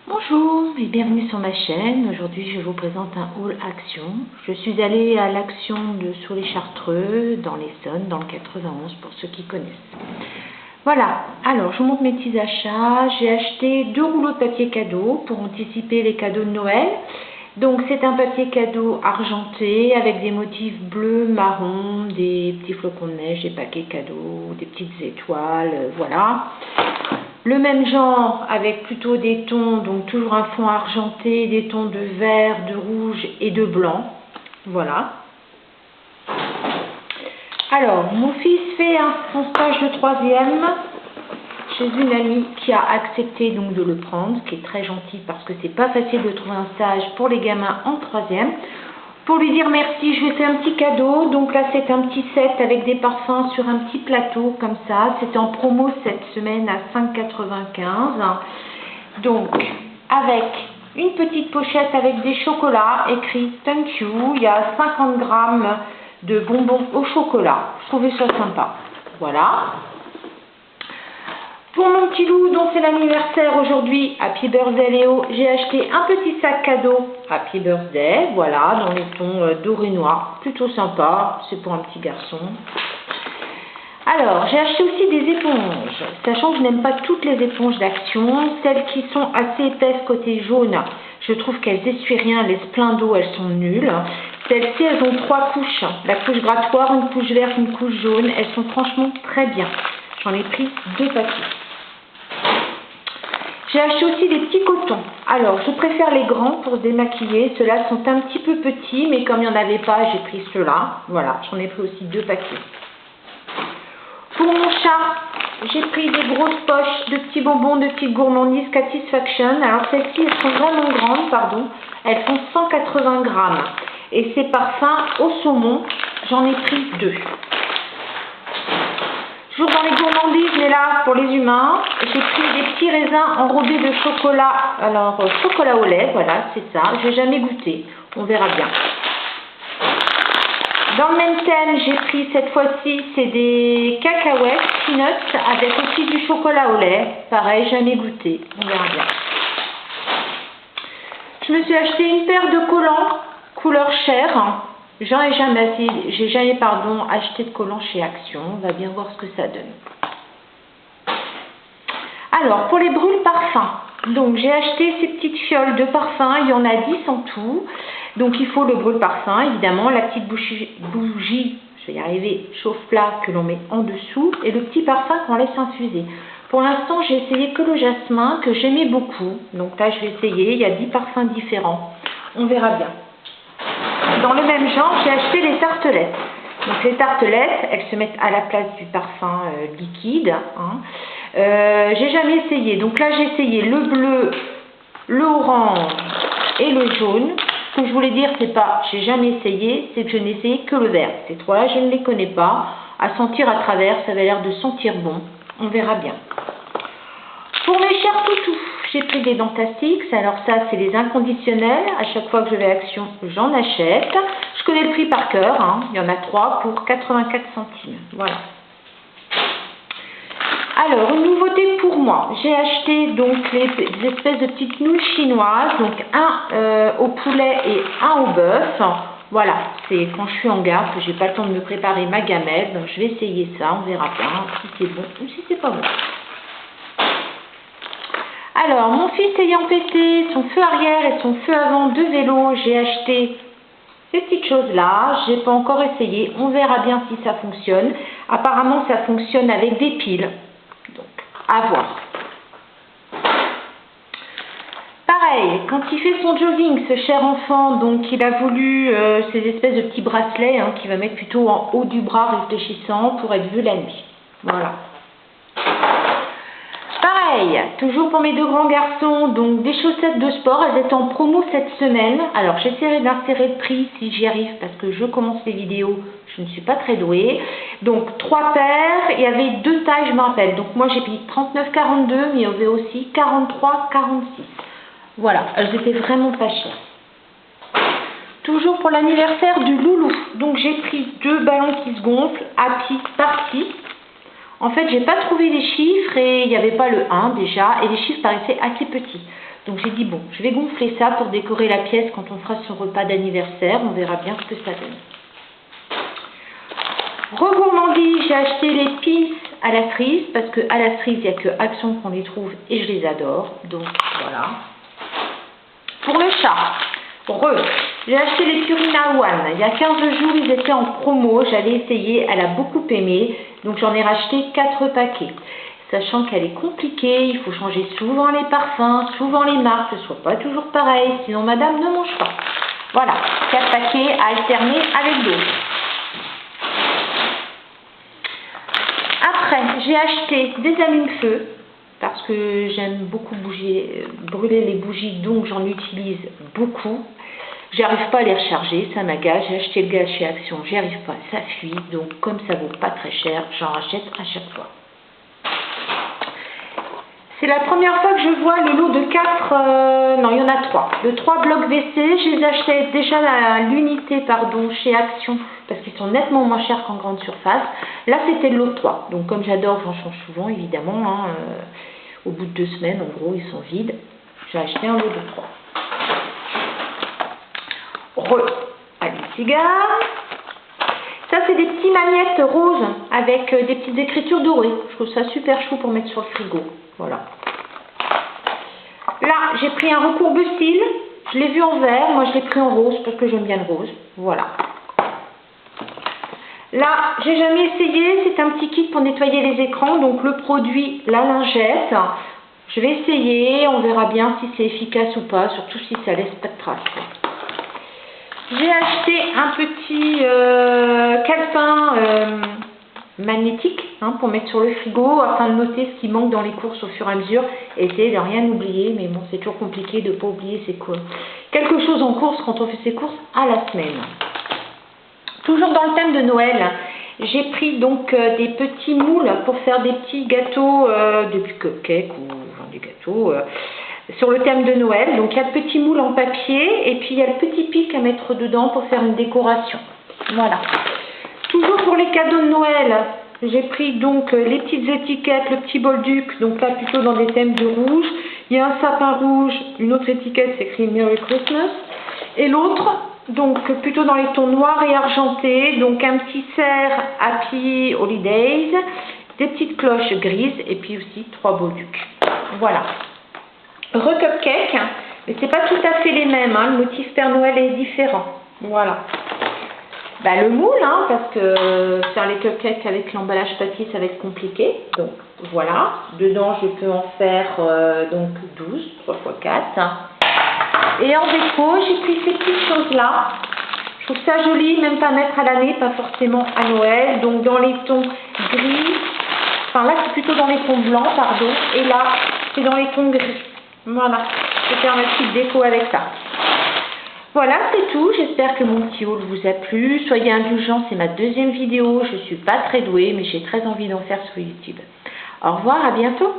Bonjour et bienvenue sur ma chaîne. Aujourd'hui je vous présente un haul Action. Je suis allée à l'Action de Soulé-Chartreux dans l'Essonne, dans le 91 pour ceux qui connaissent. Voilà, alors je vous montre mes petits achats. J'ai acheté 2 rouleaux de papier cadeau pour anticiper les cadeaux de Noël. Donc c'est un papier cadeau argenté avec des motifs bleus, marron, des petits flocons de neige, des paquets cadeaux, des petites étoiles, voilà. Le même genre avec plutôt des tons, donc toujours un fond argenté, des tons de vert, de rouge et de blanc. Voilà. Alors, mon fils fait son stage de 3e chez une amie qui a accepté donc de le prendre, ce qui est très gentil parce que c'est pas facile de trouver un stage pour les gamins en 3e. Pour lui dire merci, je lui ai fait un petit cadeau. Donc là, c'est un petit set avec des parfums sur un petit plateau comme ça. C'était en promo cette semaine à 5,95 €. Donc, avec une petite pochette avec des chocolats écrit Thank you. Il y a 50 grammes de bonbons au chocolat. Je trouvais ça sympa. Voilà. Pour mon petit loup, dont c'est l'anniversaire aujourd'hui, Happy Birthday Léo, j'ai acheté un petit sac cadeau Happy Birthday, voilà, dans les tons doré noir, plutôt sympa, c'est pour un petit garçon. Alors, j'ai acheté aussi des éponges, sachant que je n'aime pas toutes les éponges d'Action, celles qui sont assez épaisses côté jaune, je trouve qu'elles essuient rien, elles laissent plein d'eau, elles sont nulles. Celles-ci, elles ont 3 couches, la couche grattoir, une couche verte, une couche jaune, elles sont franchement très bien. J'en ai pris 2 paquets. J'ai acheté aussi des petits cotons. Alors, je préfère les grands pour se démaquiller. Ceux-là sont un petit peu petits, mais comme il n'y en avait pas, j'ai pris ceux-là. Voilà, j'en ai pris aussi 2 paquets. Pour mon chat, j'ai pris des grosses poches de petits bonbons, de petites gourmandises Satisfaction. Alors, celles-ci, elles sont vraiment grandes, pardon. Elles font 180 grammes. Et ces parfums au saumon, j'en ai pris 2. Toujours dans les gourmandises, mais là, pour les humains, j'ai pris des petits raisins enrobés de chocolat. Alors, chocolat au lait, voilà, c'est ça. Je n'ai jamais goûté. On verra bien. Dans le même thème, j'ai pris cette fois-ci, c'est des cacahuètes, peanuts, avec aussi du chocolat au lait. Pareil, jamais goûté. On verra bien. Je me suis acheté une paire de collants, couleur chair. J'ai jamais acheté de collants chez Action. On va bien voir ce que ça donne. Alors, pour les brûles parfums, donc j'ai acheté ces petites fioles de parfum. Il y en a 10 en tout. Donc, il faut le brûle parfum, évidemment, la petite bougie, je vais y arriver, chauffe-plat que l'on met en dessous, et le petit parfum qu'on laisse infuser. Pour l'instant, j'ai essayé que le jasmin, que j'aimais beaucoup. Donc là, je vais essayer. Il y a 10 parfums différents. On verra bien. Dans le même genre, j'ai acheté les tartelettes. Donc les tartelettes, elles se mettent à la place du parfum liquide. Hein. J'ai jamais essayé. Donc là, j'ai essayé le bleu, le orange et le jaune. Ce que je voulais dire, c'est pas j'ai jamais essayé, c'est que je n'ai essayé que le vert. Ces trois-là, je ne les connais pas. À sentir à travers, ça avait l'air de sentir bon. On verra bien. Pour mes chers toutous, j'ai pris des Dentastix. Alors ça, c'est les inconditionnels. À chaque fois que je vais à Action, j'en achète. Je connais le prix par cœur. Hein. Il y en a 3 pour 84 centimes. Voilà. Alors, une nouveauté pour moi. J'ai acheté donc les espèces de petites nouilles chinoises. Donc un au poulet et un au bœuf. Voilà, c'est quand je suis en garde que j'ai pas le temps de me préparer ma gamelle. Donc je vais essayer ça. On verra bien si c'est bon ou si c'est pas bon. Alors, mon fils ayant pété son feu arrière et son feu avant de vélo, j'ai acheté ces petites choses-là. Je n'ai pas encore essayé. On verra bien si ça fonctionne. Apparemment, ça fonctionne avec des piles. Donc, à voir. Pareil, quand il fait son jogging, ce cher enfant, donc il a voulu ces espèces de petits bracelets qu'il va mettre plutôt en haut du bras réfléchissant pour être vu la nuit. Voilà. Pareil, toujours pour mes 2 grands garçons, donc des chaussettes de sport, elles étaient en promo cette semaine. Alors j'essaierai d'insérer le prix si j'y arrive parce que je commence les vidéos, je ne suis pas très douée. Donc 3 paires, il y avait 2 tailles, je me rappelle. Donc moi j'ai payé 39,42, mais il y avait aussi 43,46. Voilà, elles étaient vraiment pas chères. Toujours pour l'anniversaire du loulou, donc j'ai pris 2 ballons qui se gonflent, Happy Party. En fait, j'ai pas trouvé les chiffres et il n'y avait pas le 1 déjà et les chiffres paraissaient assez petits. Donc j'ai dit bon, je vais gonfler ça pour décorer la pièce quand on fera son repas d'anniversaire. On verra bien ce que ça donne. Regourmandise, j'ai acheté les pins à la cerise parce qu'à la cerise, il n'y a que Action qu'on les trouve et je les adore. Donc voilà. Pour le chat, j'ai acheté les Purina One. Il y a 15 jours, ils étaient en promo. J'avais essayé, elle a beaucoup aimé. Donc j'en ai racheté 4 paquets. Sachant qu'elle est compliquée, il faut changer souvent les parfums, souvent les marques, ce ne soit pas toujours pareil, sinon madame ne mange pas. Voilà, 4 paquets à alterner avec d'autres. Après, j'ai acheté des allumes-feu, parce que j'aime beaucoup brûler les bougies, donc j'en utilise beaucoup. J'arrive pas à les recharger, ça m'agace. J'ai acheté le gaz chez Action, j'y arrive pas, ça fuit. Donc comme ça vaut pas très cher, j'en rachète à chaque fois. C'est la première fois que je vois le lot de 4, non il y en a 3, de 3 blocs WC. Je les achetais déjà à l'unité chez Action parce qu'ils sont nettement moins chers qu'en grande surface. Là c'était le lot de 3, donc comme j'adore, j'en change souvent évidemment. Hein, au bout de 2 semaines, en gros, ils sont vides. J'ai acheté un lot de 3. Allez, cigare. Ça c'est des petits magnettes roses avec des petites écritures dorées. Je trouve ça super chou pour mettre sur le frigo. Voilà. Là, j'ai pris un recourbe-cils. Je l'ai vu en vert. Moi, je l'ai pris en rose parce que j'aime bien le rose. Voilà. Là, j'ai jamais essayé. C'est un petit kit pour nettoyer les écrans. Donc, le produit, la lingette. Je vais essayer. On verra bien si c'est efficace ou pas. Surtout si ça laisse pas de traces. J'ai acheté un petit calepin magnétique pour mettre sur le frigo afin de noter ce qui manque dans les courses au fur et à mesure et essayer de rien oublier, mais bon c'est toujours compliqué de ne pas oublier quelque chose en course quand on fait ses courses à la semaine. Toujours dans le thème de Noël, j'ai pris donc des petits moules pour faire des petits gâteaux, des cupcakes ou des gâteaux sur le thème de Noël. Donc il y a le petit moule en papier et puis il y a le petit pic à mettre dedans pour faire une décoration. Voilà. Toujours pour les cadeaux de Noël, j'ai pris donc les petites étiquettes, le petit bolduc, donc là plutôt dans des thèmes de rouge. Il y a un sapin rouge, une autre étiquette c'est écrit Merry Christmas. Et l'autre, donc plutôt dans les tons noirs et argentés, donc un petit cerf Happy Holidays, des petites cloches grises et puis aussi 3 bolducs. Voilà. Cupcake, mais c'est pas tout à fait les mêmes, le motif Père Noël est différent. Voilà. Le moule, parce que faire les cupcakes avec l'emballage papier, ça va être compliqué. Donc voilà, dedans je peux en faire donc 12, 3 x 4. Et en déco, j'ai pris ces petites choses-là. Je trouve ça joli, même pas mettre à l'année, pas forcément à Noël. Donc dans les tons gris, enfin là c'est plutôt dans les tons blancs, pardon. Et là, c'est dans les tons gris. Voilà, je vais faire ma petite déco avec ça. Voilà, c'est tout. J'espère que mon petit haul vous a plu. Soyez indulgents, c'est ma 2e vidéo. Je ne suis pas très douée, mais j'ai très envie d'en faire sur YouTube. Au revoir, à bientôt.